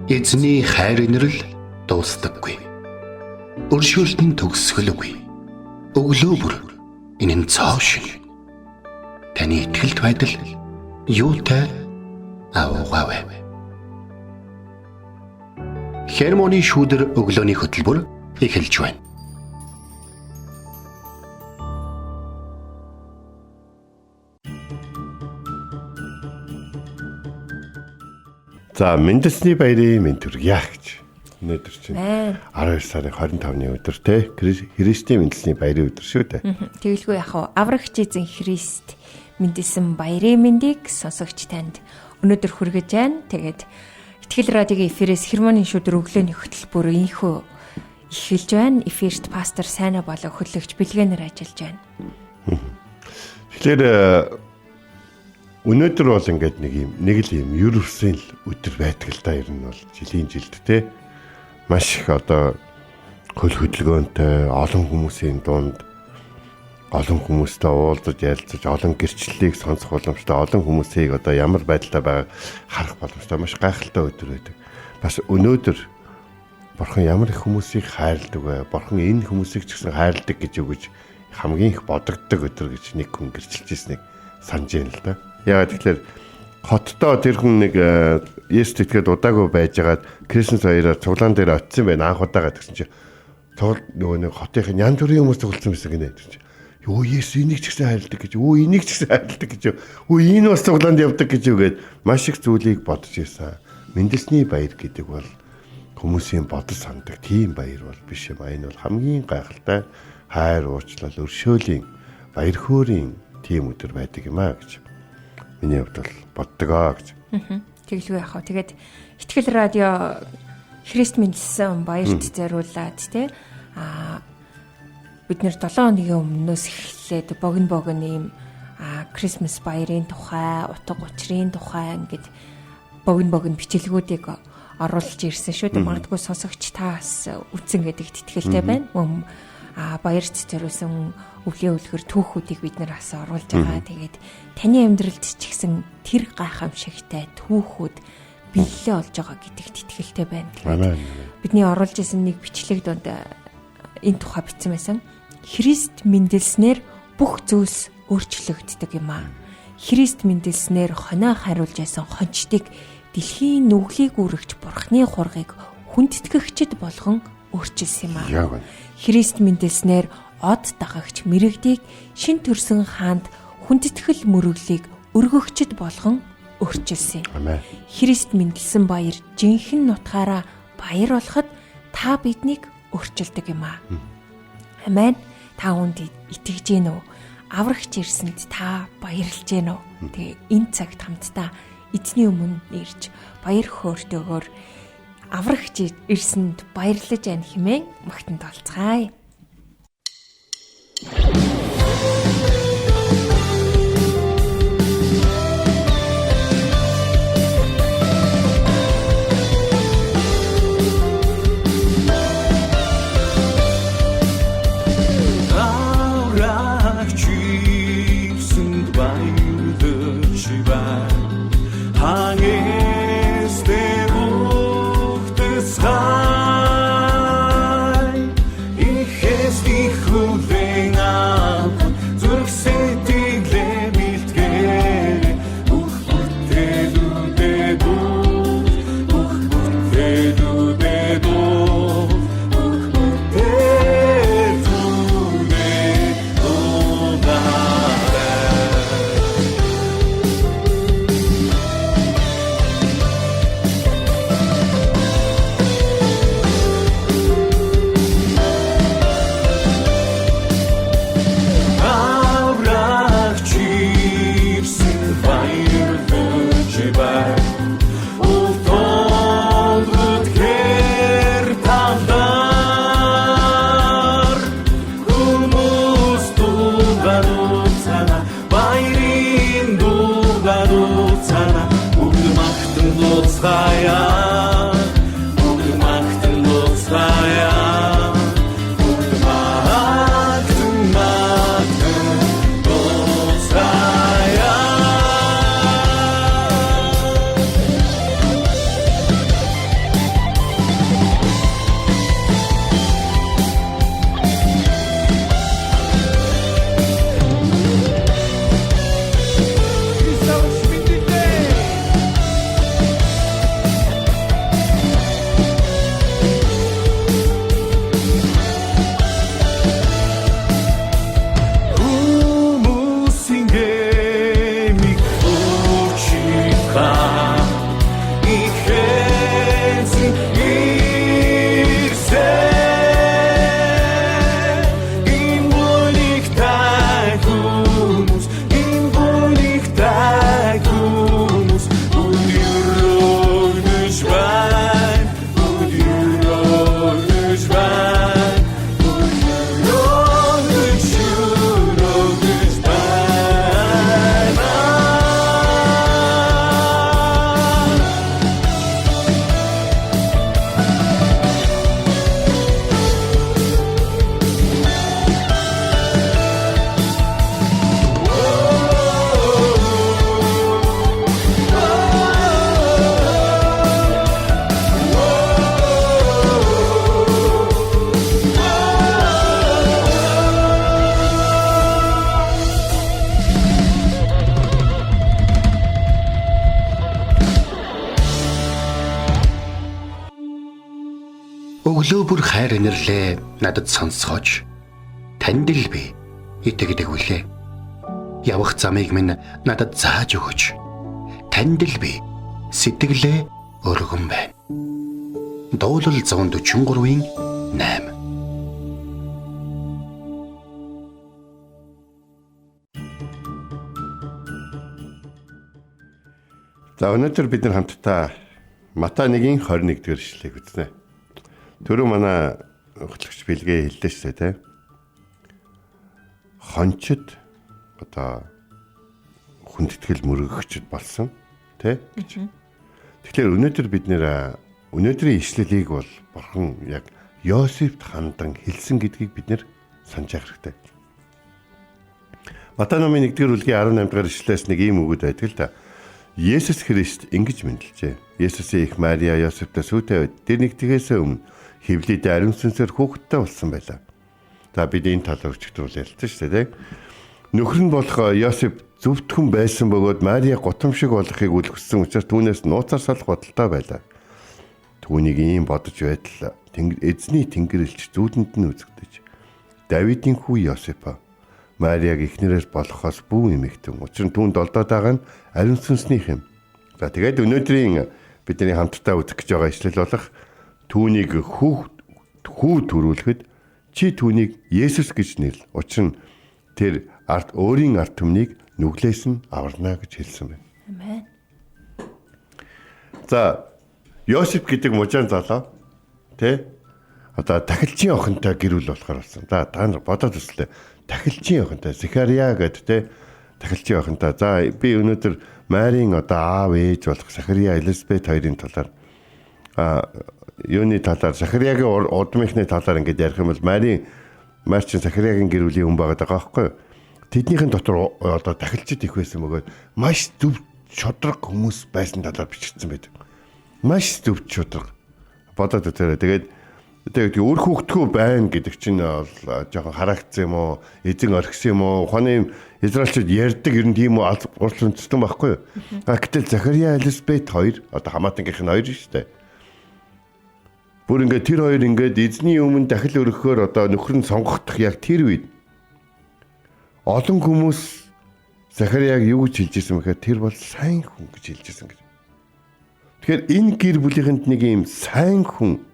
Эзний хайр инрэл дуустдаггүй. Өршөөлт нь төгсгөлгүй. Өглөө бүр энэ нь цоо шин. Таны итгэлт байдал юутай аваагаав. Хермоны шүүдэр өглөөний хөтөлбөр эхэлж байна. За мэндэлсний баярын мэнд хүргье гэж. Өнөөдөр чинь 12 сарын 25-ны өдөр те Христийн мэндэлсний баярын өдөр шүү дээ. Тэгэлгүй яхав аврагч эзэн Христ мэндэлсэн баярын мэндийг сонсогч танд өнөөдөр хүргэж байна. Тэгээд Итгэл радиогийн эфирээс Хермоны шүүдэр өглөөний хөтөлбөр инхүү эхэлж байна. Эфирт пастор Сайна болон хөтлөгч Бэлгэнэр ажиллаж байна. Тэгэхээр өнөөдөр бол ингээд нэг л юм ерөөсөн л өдөр байдаг л да. Ер нь бол жилийн жилд те маш их одоо хөл хөдөлгөөнтэй олон хүмүүсийн дунд олон хүмүүстэй уулзаж ярилцаж олон гэрчлэлийг сонсох боломжтой олон хүмүүсийг одоо ямар байдлаа байгааг харах боломжтой маш гайхалтай өдөр байдаг. Бас өнөөдөр Бурхан ямар их хүмүүсийг хайрладаг вэ? Бурхан энэ хүмүүсийг ч гэсэн хайрладаг гэж өгөж хамгийн их бодогддог өдөр гэж нэг хүн гэрчилж ирснийг санаж байна л да. Яагаад тэгэхээр хоттоо тэр хүн нэг Есүст итгээд удаагүй байжгаад Крисмас баяраар цуглаан дээр очисон байна анх удаага гэсэн чинь нөгөө нэг хотынх нь янз бүрийн хүмүүс цугласан байсан гинэ гэж чинь. Юу Есүс энийг ч гэсэн хайрладаг гэж. Өө энийг ч гэсэн хайрладаг гэж. Өө энэ бас цуглаанд явдаг гэж үгээд маш их зүйлийг бодож ирсэн. Мэндэлсний баяр гэдэг бол хүмүүсийн бодол санддаг тийм баяр бол биш юм. Энэ бол хамгийн гайхалтай хайр уучлал өршөөлийн баяр хөөрийн тийм өдөр байдаг юм аа гэж. Миний хувьд бол боддгоо гэж. Тэгэлгүй яхав. Тэгээд Итгэл радио Христ мэндэлсэн баярт зориулаад те бид нэр 7 хоногийн өмнөөс эхлээд богино ийм Крисмас баярын тухай, утга учирын тухай ингээд богино бичлэгүүдийг оруулж ирсэн шүү дээ. Магадгүй сонсогч таас үтсэн гэдэгт итгэлтэй байна. Баярт зориулсан өвлийн үлгэр түүхүүдийг бид нэр бас оруулж байгаа. Тэгээд таны амьдралд ч гэсэн тэр гайхамшигтай түүхүүд бэлээ олж байгаа гэдэгт итгэлтэй байна. Бидний оруулж исэн нэг бичлэг донд энэ тухай бичсэн байсан. Христ мэндэлснээр бүх зүйлс өөрчлөгддөг юм аа. Христ мэндэлснээр хоноо хариулж байсан хончдыг дэлхийн нүглийг үргэж Бурхны хургийг хүндэтгэгчд болгон өөрчилсөн юм аа. Христ мэндэлснээр од дагагч мэрэгдийг шин төрсөн хаанд хүндэтгэл мөрөглийг өргөгчд болгон өөрчилсөн. Христ мэндэлсэн баяр жинхэнэ нутгаараа баяр болоход та биднийг өөрчилдөг юм аа. Амен. Та үүнд итгэж гин үү? Аврагч ирсэнд та баярлж гин үү? Тэгээ энэ цагт хамтдаа эзний өмнө ирж баяр хөөртэйгээр аврагч ирсэнд баярлаж байна хэмээн магтанд олцгаая. өглөө бүр хайр инэрлээ надад сонсгооч. Танд л би итгэдэг үлээ. Явах замыг минь надад зааж өгөөч. Танд л би сэтгэлээ өргөн байна. Дуулал 143-ийн 8. За өнөөдөр бид нар хамтдаа Матай 1:21 ишлэгийг үзнэ. Түрүү манай хөтлөгч Билгээ хэллээ шүү дээ, тэ. Хончид одоо хүндэтгэл мөрөгчд болсон, тэ гэж. Тэгэхээр өнөөдөр бид нэр өнөөдрийн ишлэлийг бол Бурхан яг Йосефт хандан хэлсэн гэдгийг бид нэр санаж явах хэрэгтэй. Матай номын 1-р бүлгийн 18-р ишлэлээс нэг ийм үгүүд байдаг л да. Есүс Христ ингэж мэндэлжээ. Есүсийн их Мария Йосефтэй сүйтэй үед тэр нэгтгэхээс өмнө хевлийдээ ариун сүнсээр хүүхэдтэй болсон байлаа. За бид энэ талаар өчигдөр ярилцсан шүү дээ. Нөхөр нь болох Йосеф зөвтгөн байсан бөгөөд Мария гутамшиг болохыг үлгэсэн учраас түүнээс нууцаар салах бодолтой байлаа. Түүнийг ийм бодож байтал эзний тэнгэрлэгч зүүдэнд нь үзэгдэж Давидын хүү Йосеф Марияг эхнэрээс болохоос бүү эмэгтэн. Учир нь түүнд олдоод байгаа нь ариун сүнсний юм. За тэгээд өнөөдрийн бидний хамтдаа үзэх гэж байгаа ишлэл болох түүнийг хүү төрүүлэхэд чи түүнийг Есүс гэж нэрлэ. Учир нь тэр өөрийн ард түмнийг нүглээс нь аварна гэж хэлсэн байна. Амен. За Йосеф гэдэг мужаан залуу тэ одоо тахилчийн охинтой гэр бүл болохоор болсон. За та нар бодоод үзлээ. Тахилчийн охинтой Захария гэдэг те тахилчийн охинтой. За би өнөөдөр Марийн одоо аав ээж болох Захария Элизабет хоёрын талаар юуны талаар Захариягийн удмынхны талаар ингэж ярих юм бол Марчин Захариягийн гэр бүлийн хүн байгаа байхгүй юу? Тэднийхэн дотор одоо тахилчид их байсан бөгөөд маш зөв шудраг хүмүүс байсан талаар бичигдсэн байдаг. Маш зөв шудраг. Бодоод үзээрэй. Тэгээд өөр хүүхдгүү байна гэдэг чинь бол жоохон харагдсан юм уу? Эзэн орхисон юм уу? Ухааны израилчууд ярьдаг ер нь тийм үү? Урьдчилан үндэстэн байхгүй юу? Гэтэл Захария Элизабет хоёр одоо хамаатангийнх нь хоёр шүү дээ. Бүр ингээд тэр хоёр ингээд эзний өмнө дахил өргөхөөр одоо нөхөр нь сонгогдох яг тэр үед олон хүмүүс Захарияг юу гэж хэлж ирсэн бэхээр тэр бол сайн хүн гэж хэлж ирсэн гэж. Тэгэхээр энэ гэр бүлийнхэнд нэг юм сайн хүн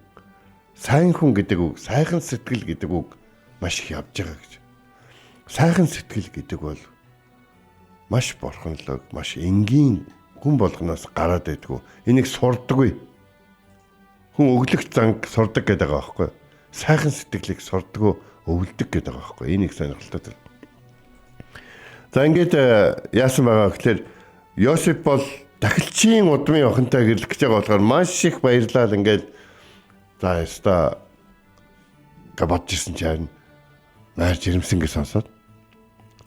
гэдэг үг, сайхан сэтгэл гэдэг үг маш их явж байгаа гэж. Сайхан сэтгэл гэдэг бол маш бурханлог, маш энгийн хүн болгоноос гараад байдгүй. Энийг сурдаггүй. Хүн өглөх занг сурдаг гэдэг байгаа байхгүй. Сайхан сэтгэлийг сурдаггүй, өвлөдөг гэдэг байгаа байхгүй. Энийг сонирхолтой. За ингээд яасан байгаа гэхээр Йосеф бол тахилчийн удмын охинтой гэрлэх гэж байгаа болохоор маш их баярлал ингээд за яста габад жисэн чарна маар жирэмсэн гэж сонсоод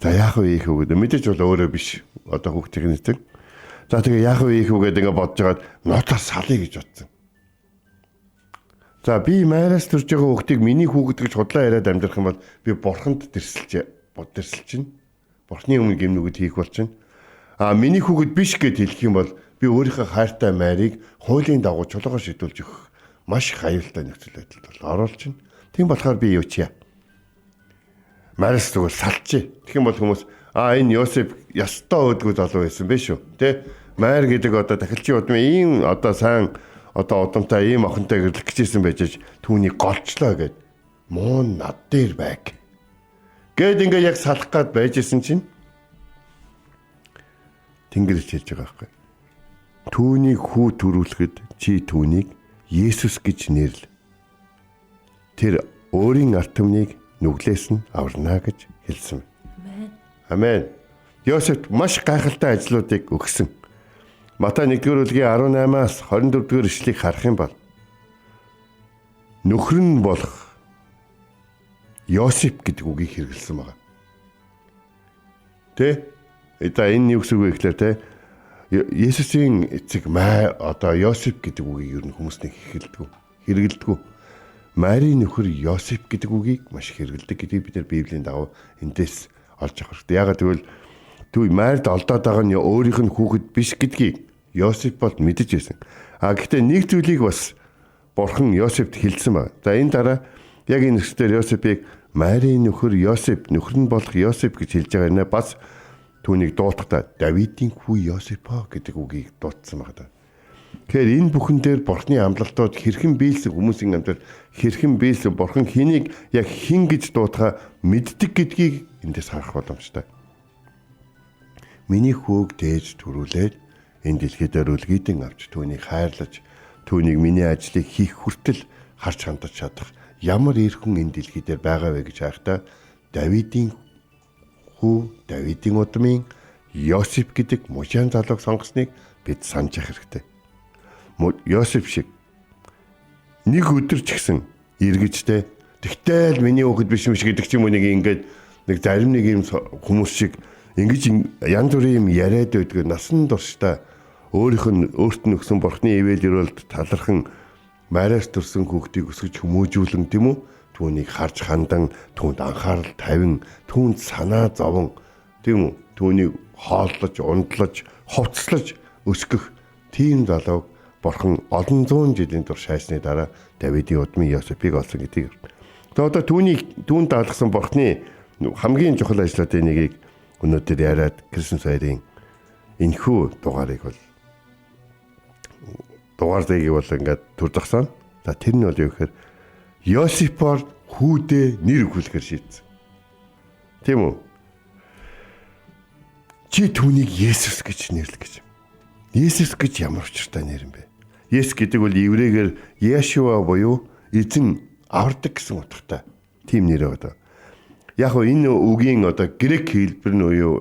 за яах вэ их үг гэдэг мэдээж бол өөрөө биш одоо хүүхдийн нэстэг за тэгээ яах вэ их үг гэдэг ингээд бодож байгаад нотоор салъя гэж бодсон. За би маараас төрж байгаа хүүхдийг миний хүүхэд гэж худлаа яриад амьдрах юм бол би бурханд дэрсэлчин бурхны өмнө гэмнүгэд хийх бол чинь миний хүүхэд биш гэд хэлэх юм бол би өөрийнхөө хайртай Марийг хуулийн дагуу чулуугаар шийдүүлж өгөх маш их аюултай нөхцөл байдалд оруулж байна. Тийм болохоор би юу ч яа. Марс зүгээр салчи. Тэгэх юм бол хүмүүс энэ Йосеф ястаа өөдгөө залуу байсан байх шүү. Тэ? Мар гэдэг одоо тахилчийн удмын ийм одоо сайн одоо удамтай ийм охинтой гэрлэх гэжсэн байж түүнийг голчлоо гэд муун над дээр байг. Гэд ингээ яг салах гад байжсэн чинь Тэнгэрч хэлж байгаа байхгүй. Түүнийг хүү төрүүлэхэд чи түүнийг Есүс гэж нэрлэ. Тэр өөрийн ард түмнийг нүглээс нь аварна гэж хэлсэн. Амен. Йосеф маш гайхалтай ажлуудыг өгсөн. Матай 1-р бүлгийн 18-аас 24-р ишлэгийг харах юм бол нөхөр нь болох Йосеф гэдэг үгийг хэрэглэсэн байна. Тэ? Энэ юу гэсэн үг вэ гэхээр тэ? Есүсийн эцэг одоо Йосеф гэдэг үгийг ер нь хүмүүс нэг хэрэгэлдэг. Марийн нөхөр Йосеф гэдэг үгийг маш хэрэгэлдэг гэдгийг бид нар Библийн дагуу эндээс олж авах хэрэгтэй. Яагаад гэвэл түүний Марид олдоод байгаа нь өөрийнх нь хүүхэд биш гэдгийг Йосеф бол мэдэж байсан. Гэхдээ нэг зүйлийг бас Бурхан Йосефт хэлсэн ба. За энэ дараа яг энэ хэсгээр Йосефийг Марийн нөхөр Йосеф, нөхөр нь болох Йосеф гэж хэлж байгаа нэ бас түүнийг дуулахдаа Давидын хүү Йосеф гэдэг үгийг дуудсан байна. Тэгэхээр энэ бүхэн дээр Бурханы амлалтууд хэрхэн биелсэн хүмүүсийн амьдрал хэрхэн биелсэн Бурхан хэнийг яг хэн гэж дуудахаа мэддэг гэдгийг эндээс харах боломжтой. Миний хөөг дээж төрүүлээд энэ дэлхий дээр үлгийдэн авч түүнийг хайрлаж түүнийг миний ажлыг хийх хүртэл харж хандаж чадах ямар эр хүн энэ дэлхий дээр байгаа вэ гэж хайхтаа Давидын хүү Давидын удмын Йосеф гэдэг мужаан залууг сонгосныг бид санаж хэрэгтэй. Йосеф шиг нэг өдөр ч гэсэн эргэжтэй тэгтэл миний хүүхэд биш мэт гэдэг ч юм уу нэг ингээд нэг зарим нэг юм хүмүүс шиг ингэж янз бүрийн юм яриад байдаг насан туршдаа өөрт нь өгсөн Бурхны ивэл өрөөлд талархан Мариас төрсөн хүүхдийг өсгөж хүмүүжүүлэн тийм үү түүнийг харж хандан түүнд анхаарал тавин түүнд санаа зовон тийм үү түүнийг хооллож ундлаж хувцлаж өсгөх тийм залууг Бурхан олон зуун жилийн турш хайсны дараа Давидын удмын Йосефийг олсон гэдгийг. Тэгээд одоо түүнд даалгасан Бурхны хамгийн чухал ажлуудын нэгийг өнөөдөр яриад Крисмас баярын энэхүү дугаарыг бол дугаарыг бол ингээд төр зогсоно. За тэр нь бол юу гэхээр Йосефор хүүдээ нэр өгүүлэхээр шийдсэн. Тийм үү? Чи түүнийг Есүс гэж нэрлэх гэж. Есүс гэж ямар учиртай нэр юм бэ? Есүс гэдэг бол еврейгээр Яшуа буюу эзэн авардаг гэсэн утгатай. Тийм нэр одоо. Яг гоо энэ үгийн одоо грек хэлбэр нь уу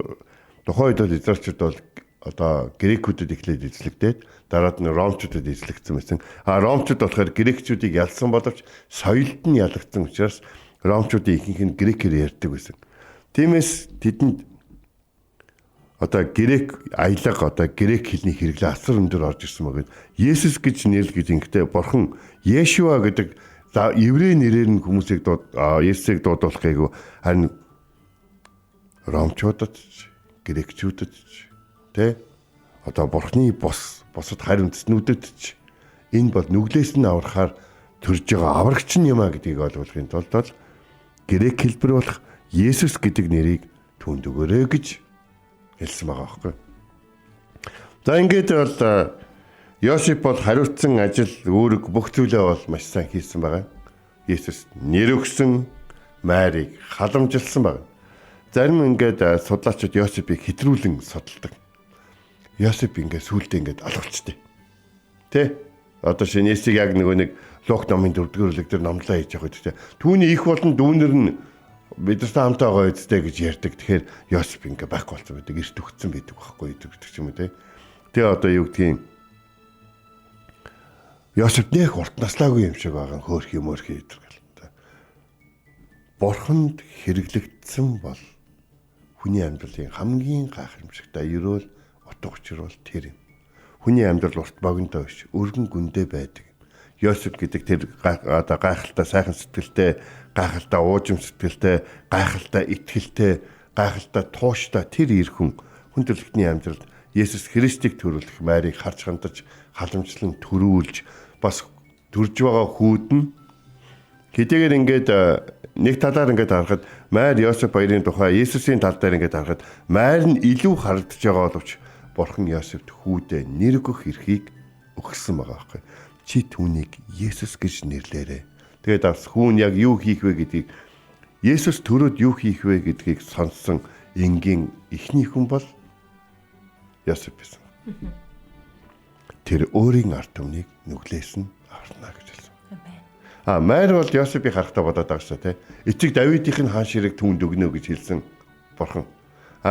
тухайн үед бол израильчууд бол одоо грекүүдэд эхлээд эзлэгдээд дараад нь ромчуудад эзлэгдсэн байсан. Ромчууд болохоор грекчүүдийг ялсан боловч соёлд нь ялагдсан учраас ромчуудын ихэнх нь грекээр ярьдаг байсан. Тиймээс тэдэнд одоо грек аялга одоо грек хэлний хэрэглээ асар өндөр орж ирсэн багт Есүс гэж нэрлэж ингэхдээ Бурхан Йешуа гэдэг еврей нэрээр нь хүмүүсийг Есүсийг дуудуулахыг харин ромчуудад грекчүүдэд тэ одоо Бурханы бусад харь үндэстнүүдэд ч энэ бол нүглээс нь аврахаар төрж байгаа аврагч нь юм а гэдгийг ойлгохын тулд грек хэлбэр болох Есүс гэдэг нэрийг түүнд өгөөрэй гэж хэлсэн байгаа байхгүй. За ингээд бол Йосеф бол хариуцсан ажил үүрэг бүх зүйлээ бол маш сайн хийсэн байгаа. Есүс нэр өгсөн Марийг халамжилсан байна. Зарим ингээд судлаачид Йосефийг хэтрүүлэн судалдаг. Йосеф ингээд сүултээ ингээд алгуулчтэй. Тэ? Одоо шинэсийг яг нэг Лук номын 4-р бүлэг дээр номлоо хийж байгаа гэдэг. Түүний их болон дүүнэр нь бидэртэй хамтаа байгаа үстэй гэж ярьдаг. Тэгэхээр Йосеф ингээд байхгүй болсон байдаг. Эрт өгцөн байдаг байхгүй гэдэг ч юм уу тэ. Тэгээ одоо юу гэдгийг Йосеф нэх урт наслаагүй юм шиг байгаа хөөрхий мөрхий гэдэг л. Бурханд хэрэглэгдсэн бол хүний амьдралын хамгийн гайхамшигтай ерөөл утга учир бол тэр юм. Хүний амьдрал урт богино биш, өргөн гүндээ байдаг. Йосеф гэдэг тэр одоо гайхалтай сайхан сэтгэлтэй, гайхалтай уужим сэтгэлтэй, гайхалтай итгэлтэй, гайхалтай тууштай тэр эр хүн хүндрэлтний амьдралд Есүс Христийг төрүүлэх Марийг харж хандаж, халамжлан төрүүлж бас төрж байгаа хүүд нь хэдийгээр ингээд нэг талаар ингээд харахад Мар Йосеф хоёрын тухай Есүсийн тал дээр ингээд харахад Мар нь илүү харагдаж байгаа боловч Бурхан Йосефт хүүдээ нэр өгөх эрхийг өгсөн байгаа байхгүй. Чи түүнийг Есүс гэж нэрлээрэй. Тэгээд бас хүүн яг юу хийх вэ гэдгийг Есүс төрөөд юу хийх вэ гэдгийг сонссон энгийн эхний хүн бол Йосеф байсан. Тэр өөрийн ард түмнийг нүглээс нь аварна гэж хэлсэн. Мар бол Йосефийг харахтаа бодоод байгаа шүү дээ. Эцэг Давидын хаан ширэг түүнд өгнө гэж хэлсэн Бурхан.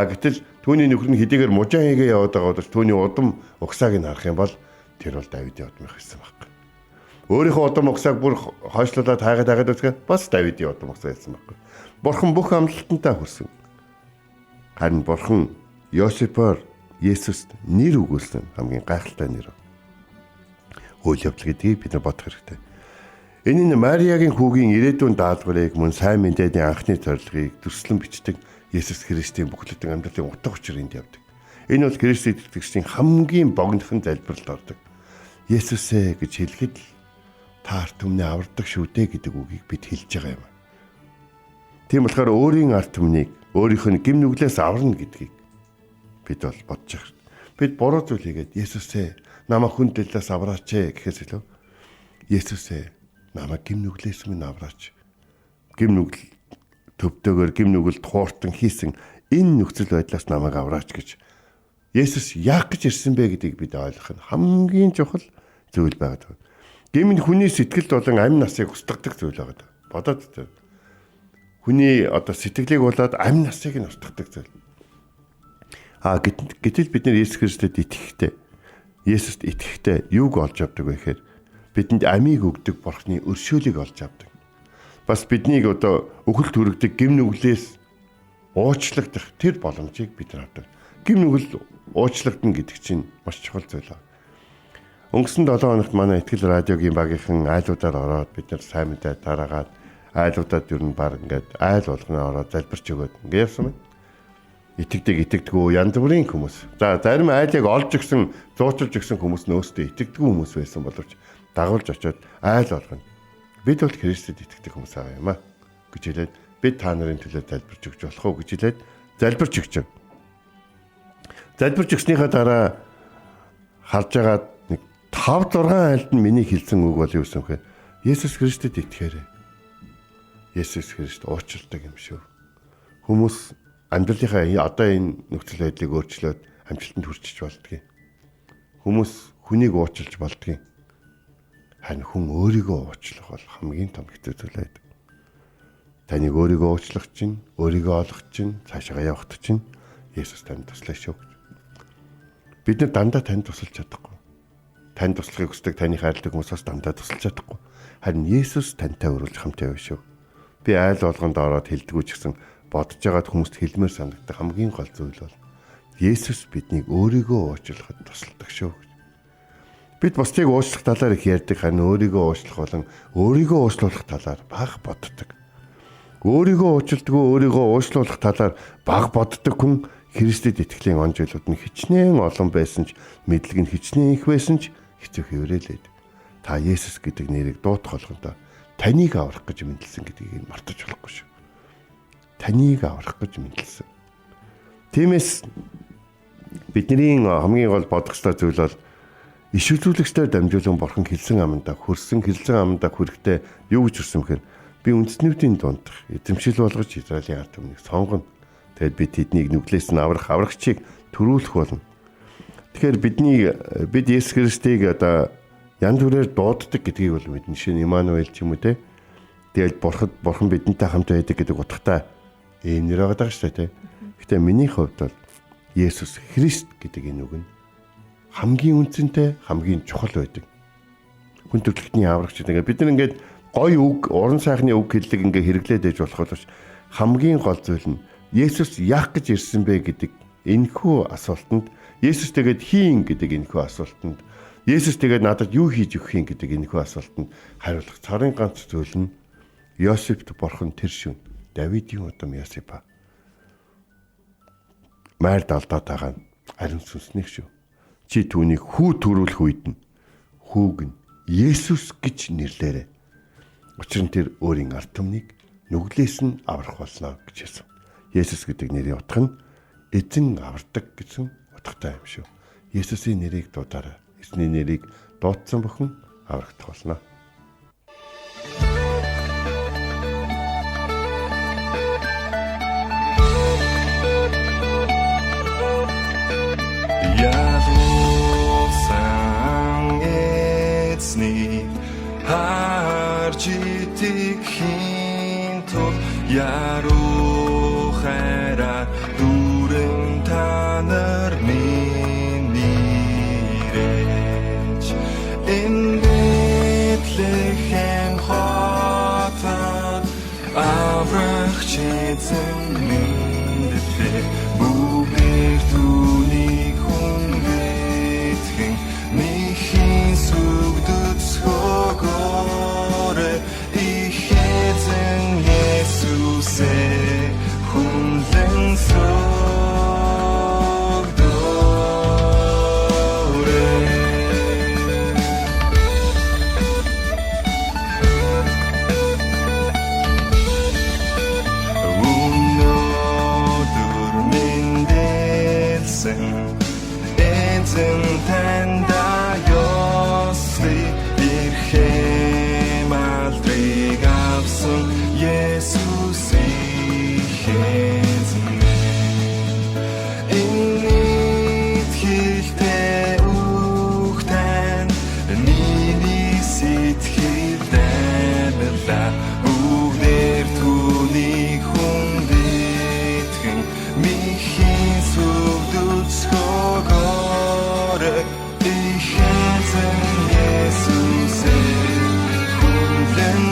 Гэтэл түүний нөхөр нь хэдийгээр мужаан хийгээ яваад байгаа бол түүний удам угсааг нь харах юм бол тэр бол Давидын удмыг хэлсэн байхгүй. Өөрийнхөө удам угсааг бүр хойшлуулад хайгаад үзэхэд бас Давидын удам угсаа хэлсэн байхгүй. Бурхан бүх амлалтантаа хүрсэн. Харин Бурхан Йосефор Есүст нэр өгүүлсэн хамгийн гайхалтай нэр. Үйл явдал гэдгийг бид нар бодох хэрэгтэй. Энэ нь Мариагийн хүүгийн ирээдүйн даалгаврыг мөн сайн мэдээний анхны зорилгыг дүрслэн бичдэг Есүс Христийн бүхэлдэн амьдралын утга учир энд явдаг. Энэ бол Христийн итгэгчдийн хамгийн богинохон залбиралд ордог. Есүсээ гэж хэлэхэд л та арт түмнээ авардаг шүү дээ гэдэг үгийг бид хэлж байгаа юм. Тийм болохоор өөрийн арт түмнийг өөрийнх нь гим нүглээс аварна гэдгийг бид бол бодож байгаа. Бид буруу зүйл хийгээд Есүсээ намайг хүн дэлээс авраач гэхээс илүү Есүсээ намайг гим нүглээс минь авраач. Гим нүгэл төвдөөгөр гим нүгэл тууртан хийсэн энэ нөхцөл байдлаас намайг авраач гэж Есүс яах гэж ирсэн бэ гэдгийг бид ойлгох нь хамгийн чухал зүйл байдаг. Гим нь хүний сэтгэлд болон амь насыг устгадаг зүйл байгаа. Бодоод үү. Хүний одоо сэтгэлийг болоод амь насыг нь устгадаг зүйл. Гэтэл бид нэр Есүс Христэд итгэхдээ Есүст итгэхдээ юуг олж авдаг вэ гэхээр бидэнд амийг өгдөг Бурхны өршөөлийг олж авдаг. Бас биднийг одоо өхөл төрөгдөг гим нүглээс уучлагдах тэр боломжийг бид нар авдаг. Гим нүгэл уучлагдана гэдэг чинь маш чухал зүйл байна. Өнгөрсөн 7 хоногт манай Итгэл радиогийн багийнхан айлуудаар ороод бид нар сайн мэдээ тараагаад айлуудад юу н баг ингээд айл болгоноо ороод залбирч өгөөд ингээд явсан байна. Итгэдэггүй янз бүрийн хүмүүс. За зарим айлыг олж өгсөн, зуучилж өгсөн хүмүүс нөөсдөө итгэдэггүй хүмүүс байсан боловч дагуулж очиод айл болгоно. Бид бол Христэд итгэдэг хүмүүс аа юм аа гэж хэлээд бид та нарын төлөө залбирч өгч болох уу гэж хэлээд залбирч өгч. Залбирч өгснийхаа дараа харж агаад нэг 5-6 айлд нь миний хэлсэн үг бол юу гэсэн бэ? Есүс Христэд итгэхээрэй. Есүс Христ уучладаг юм шүү. Хүмүүс амьдралынхаа одоо энэ нөхцөл байдлыг өөрчлөөд амжилтанд хүрчиж болдгийг. Хүмүүс хүнийг уучлж болдгийг. Харин хүн өөрийгөө уучлах бол хамгийн том хэцүү зүйл байдаг. Таныг өөрийгөө уучлах чинь, өөрийгөө олох чинь, цаашаа явахт чинь Есүс танд туслаа шүү. Бид нар дандаа танд тусалж чадахгүй. Танд туслахыг хүсдэг таны хайрладаг хүмүүсээс дандаа тусалж чадахгүй. Харин Есүс тантай өрүүлж хамтаа байв шүү. Би айл болгонд ороод хэлдэггүй ч гэсэн бодож байгаад хүмүүст хэлмээр санагдах хамгийн гол зүйл бол Есүс биднийг өөрийгөө уучлахад тусалдаг шүү. Бид бусдыг уучлах талаар их ярьдаг, харин өөрийгөө уучлах болон өөрийгөө уучлуулах талаар бага боддог. Өөрийгөө уучлдаггүй, өөрийгөө уучлуулах талаар бага боддог хүн Христэд итгэлийн он жилүүд нь хичнээн олон байсан ч, мэдлэг нь хичнээн их байсан ч хэцүү хэврээлээд та Есүс гэдэг нэрийг дуутах болгондоо таныг аврах гэж мэдлсэн гэдгийг мартаж болохгүй шүү. Таныг аврах гэж мэдлсэн. Тиймээс бидний хамгийн гол бодох ёстой зүйл бол иш үзүүлэгчдээр дамжуулан Бурхан хэлсэн амандаа хүрэхдээ юу гэж хэлсэн бэхээр би үндэстнүүдийн дунд эзэмшил болгож Израилийн ард түмнийг сонгоно. Тэгэд бид тэднийг нүглээс нь аврагчийг төрүүлэх болно. Тэгэхээр бид Есүс Христийг одоо янз бүрээр дууддаг гэдгийг бол мэднэ. Жишээ нь Иммануэль ч юм уу те. Тэгэл Бурхан бидэнтэй хамт байдаг гэдэг утгатай ийм нэр байгаа шүү дээ. Гэхдээ миний хувьд бол Есүс Христ гэдэг энэ үг нь хамгийн үнцэнтэй, хамгийн чухал байдаг. Хүн төрлөختний аврагч гэдэг. Бид нар ингээд гоё үг, уран сайхны үг хэллэг ингээд хэрэглээд ээж болох боловч хамгийн гол зүйл нь Есүс яах гэж ирсэн бэ гэдэг энэхүү асуултанд Есүс тэгээд хийн гэдэг энэхүү асуултанд Есүс тэгээд надад юу хийж өгөх юм гэдэг энэхүү асуултанд хариулах царын ганц зүйл нь Йосефт Бурхан тэр шүн Давидын удам Йосефа майр далдаад байгаа нь ариун сүнснийх шүү. Чи түүнийг хүү төрүүлэх үед нь хүүг нь Есүс гэж нэрлээрэй. Учир нь тэр өөрийн ард түмнийг нүглээс нь аврах болно гэж хэлсэн. Есүс гэдэг нэрийн утга нь эзэн авардаг гэсэн утгатай юм шүү. Есүсийн нэрийг дуудаарай. Эзний нэрийг дуудсан бүхэн аврагдах болно. Харж идэх хин тул яруу хайраар дүүрэн та нар минийрэж энэ Бэтлехэм хотод аврагч эзэн минийрээ бүгд түүнийг хүндэтгэн михийн сүгдэц хогоорэ их эзэн Есүсээ хүнлэн согдоорэ. эзэн таньда ёслыг ирхэм алдрыг авсан Есүсийг эзэн энэ хэлтэй үг тань миний сэтгэл дайрлаа бүгдээр түүний хүндэтгэн михийн сүгдүцгөөгөөр их эзэн Есүсээ хүнлэн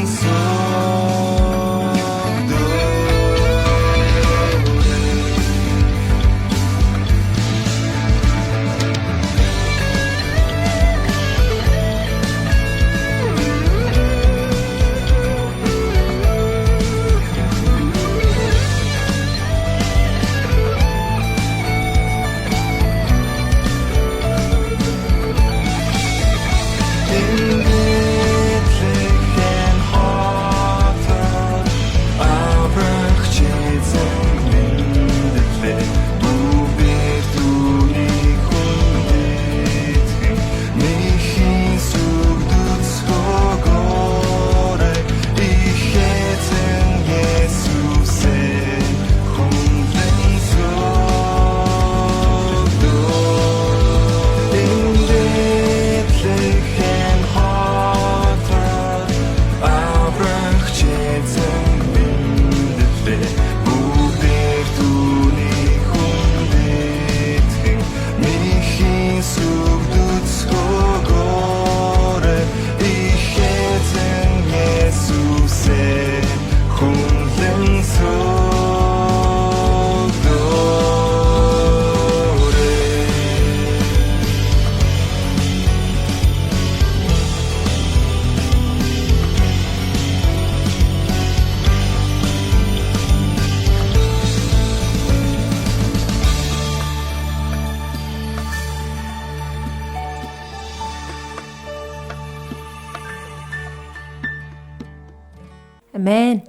Амен.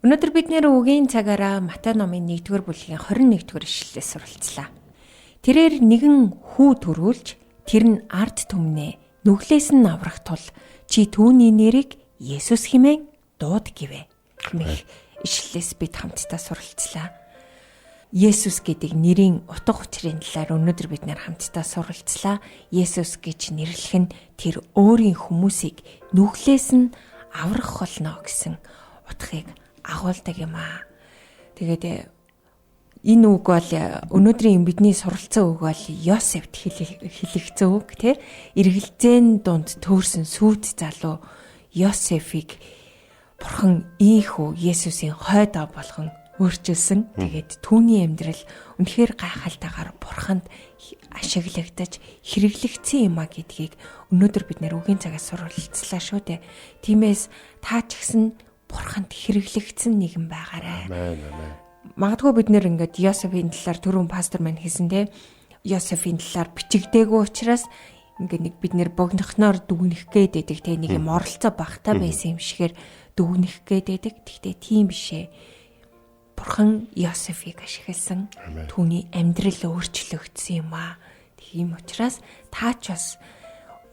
Өнөөдөр бид нэр үгийн цагаараа Матай номын 1-р бүлгийн 21-р ишлэлээс суралцлаа. Тэрээр нэгэн хүү төрүүлж тэр нь ард түмнээ нүглээс нь аврах тул чи түүний нэрийг Есүс хэмээн дууд гэвэ. Хэмээх ишлэлээс бид хамтдаа суралцлаа. Есүс гэдэг нэрийн утга учирын талаар өнөөдөр бид нэр хамтдаа суралцлаа. Есүс гэж нэрлэх нь тэр өөрийн хүмүүсийг нүглээс нь аврах болно гэсэн утгыг агуулдаг юм аа. Тэгээд энэ үг бол өнөөдрийн бидний суралцсан үг бол Йосефт хэлэгцэн үг тий. Эргэлзээний дунд төөрсөн сүйд залуу Йосефийг Бурхан ийхүү Есүсийн хойдоо болгон өөрчилсөн. Тэгээд түүний амьдрал үнэхээр гайхалтайгаар Бурханд ашиглагдаж хэрэглэгдсэн юм а гэдгийг өнөөдөр бид нэр үгийн цагаас суралцлаа шүү дээ. Тиймээс та ч гэсэн Бурханд хэрэглэгдсэн нэгэн байгаарай. Магадгүй бид нэр ингээд Йосефийн талаар түрүүн пастор маань хэлсэн те. Йосефийн талаар бичигдээгүй учраас ингээд нэг бид нэр богинохноор дүгнэх гээд байдаг те. Нэг юм оролцоо багтаа байсан юм шигээр дүгнэх гээд байдаг. Тэгтээ тийм бишээ. Бурхан Йосефийг ашигласан. Түүний амьдрал өөрчлөгдсөн юм аа. Тийм учраас та ч бас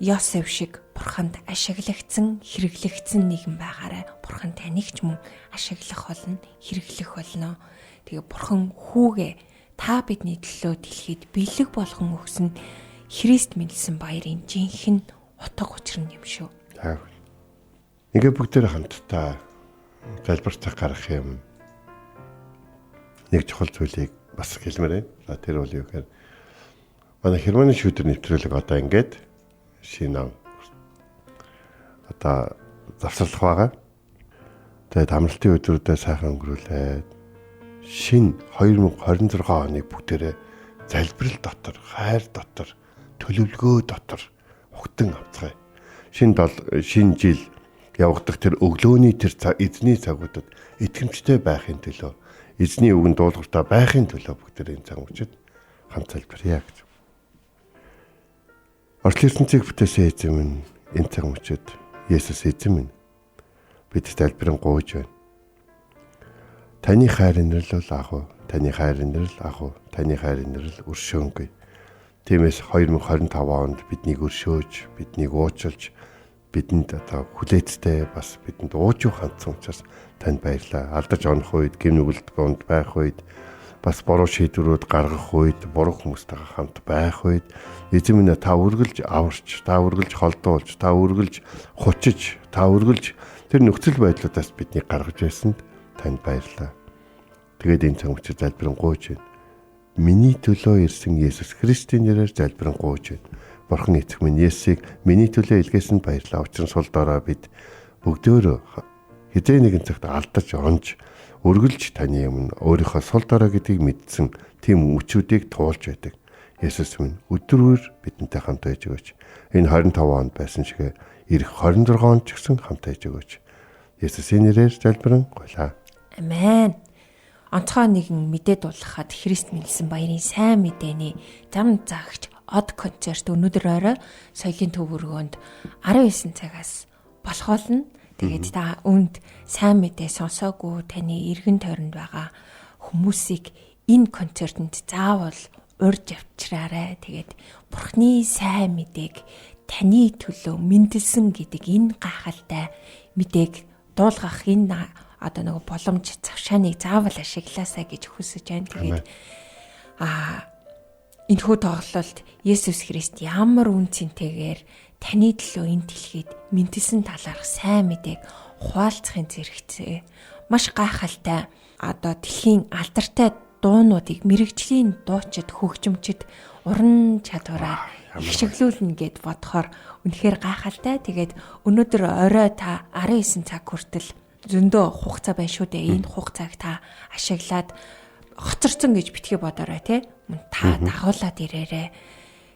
Йосеф шиг Бурханд ашиглагдсан, хэрэглэгдсэн нэгэн байгаарай. Бурхан таныг ч мөн ашиглах болно, хэрэглэх болно. Тэгээ Бурхан хүүгээ та бидний төлөө дэлхийд бэлэг болгон өгсөн Христ мэндэлсэн баярын жинхэнэ утга учир нь юм шүү. Ингээ бүгдээр хамтдаа залбирцах гарах юм. Нэг чухал зүйлийг бас хэлмээр байна. Тэр бол юу гэхээр манай Хермоны шүүдэр нэвтрүүлэг одоо ингээд шинэ одоо завсарлах байгаа. Тэгээд амралтын өдрүүдэд сайхан өнгөрүүлээд шинэ 2026 оныг бүгдээрээ залбирал дотор, хайр дотор, төлөвлөгөө дотор ухтан авцгаая. Шинэ жил явагдах тэр өглөөний тэр эзний цагуудад итгэмжтэй байхын төлөө, эзний үгэнд дуулууртай байхын төлөө бүгдээр энэ цаг үчид хамт залбирая гэж. Орчлын ертөнцийг бүтээсэн эзэн минь, энэ цаг үчид Есүс эзэн минь бид залбирэн гуйж байна. Таны хайр инрэл бол ах уу, таны хайр инрэл ах уу, таны хайр инрэл өршөөнгүй. Тиймээс 2025 онд биднийг өршөөж, биднийг уучлж, бидэнд одоо хүлээцтэй бас бидэнд ууж хандсан учраас танд баярлалаа. Алдаж онох үед, гэм нүгэлтэнд байх үед, бас буруу шийдвэрүүд гаргах үед, буруу хүмүүстэйгээ хамт байх үед эзэн минь та үргэлж аварч, та үргэлж холдуулж, та үргэлж хучиж, та үргэлж тэр нөхцөл байдлуудаас биднийг гаргаж байсанд танд баярлалаа. Тэгээд энэ цаг үеэр залбирanгуйж байна. Миний төлөө ирсэн Есүс Христийн нэрээр залбирanгуйж байна. Бурхан эцэг минь Есүсийг миний төлөө илгээсэнд баярлалаа. Учир нь сул дорой бид бүгдөө хэзээ нэгэн цагт алдаж онж үргэлж таны өмнө өөрийнхөө сул дорой гэдгийг мэдсэн тийм үчүүдийг туулж байдаг. Есүс минь өдрөөр бидэнтэй хамт байж өгөөч. Энэ 25 онд байсан шиг ирэх 26 онд ч гэсэн хамт байж өгөөч. Есүсийн нэрээр залбирanгуйлаа. Амен. Онцгой нэгэн мэдээд дуулгахад Христ мэлсэн баярын сайн мэдээний зам заагч од концерт өнөөдөр орой соёлын төвөргөнд 19 цагаас болох болно. Тэгээд та үүнд сайн мэдээ сонсоогүй таны эргэн тойронд байгаа хүмүүсийг энэ концертод заавал урьж авчраарай. Тэгээд Бурхны сайн мэдээг таны төлөө мэндэлсэн гэдэг энэ гайхалтай мэдээг дуулгах энэ одоо нэг боломж завшааныг заавал ашиглаасай гэж хүсэж байна. Тэгээд энэ хүү тоглолт Есүс Христ ямар үнцэнтэйгээр таны төлөө энэ дэлхийд мэндэлсэн талаарх сайн мэдээг хуваалцахын зэрэгцээ. Маш гайхалтай одоо дэлхийн алдартай дуунуудыг мэрэгжлийн дуучид хөгжимчид уран чадвараар хишглүүлнэ гэд бодохоор үнэхээр гайхалтай. Тэгээд өнөөдөр орой та 19 цаг хүртэл зөндөө хугацаа байна шүү дээ. Энэ хугацааг та ашиглаад хоцорсон гэж битгий бодорой тий. Та дагуулад ирээрээ.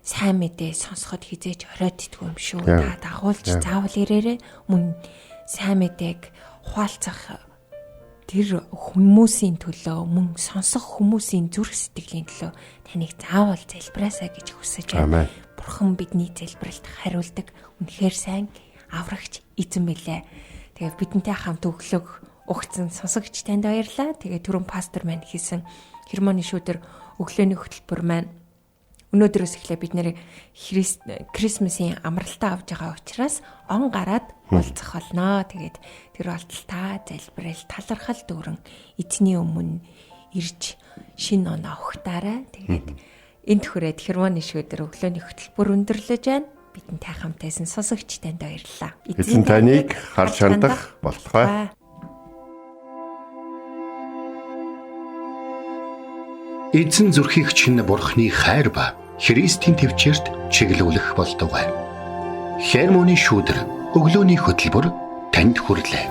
Сайн мэдээ сонсоход хизээж оройд итгүй юм шүү. Та дагуулж заавал ирээрээ. Мөн сайн мэдээг хуалцах тэр хүмүүсийн төлөө, мөн сонсох хүмүүсийн зүрх сэтгэлийн төлөө таныг заавал залбираасай гэж хүсэж байна. Бурхан бидний залбиралд хариулдаг үнэхээр сайн аврагч эзэн билээ. Тэгээд бидэнтэй хамт өглөг өгцөн сонсогч танд баярлалаа. Тэгээд түрүүн пастор маань хийсэн хермоны шүүдэр өглөөний хөтөлбөр маань өнөөдрөөс эхлээ бид нэр Крисмсийн амралтаа авж байгаа учраас он гараад уулзах болно. Тэгээд тэр болтолтаа залбирал талархал дүүрэн эзний өмнө ирж шинэ оноо өгтаарай. Тэгээд энэ төхөрөд хермоны шүүдэр өглөөний хөтөлбөр өндөрлөж байна. Бидэнтэй хамтайсан сонсогч танд баярлалаа. Эзэн таныг харж хандах болтугай. Эзэн зүрхийг чинь Бурхны хайр ба Христийн төвчөрт чиглүүлэх болтугай. Хермоны шүүдэр өглөөний хөтөлбөр танд хүрлээ.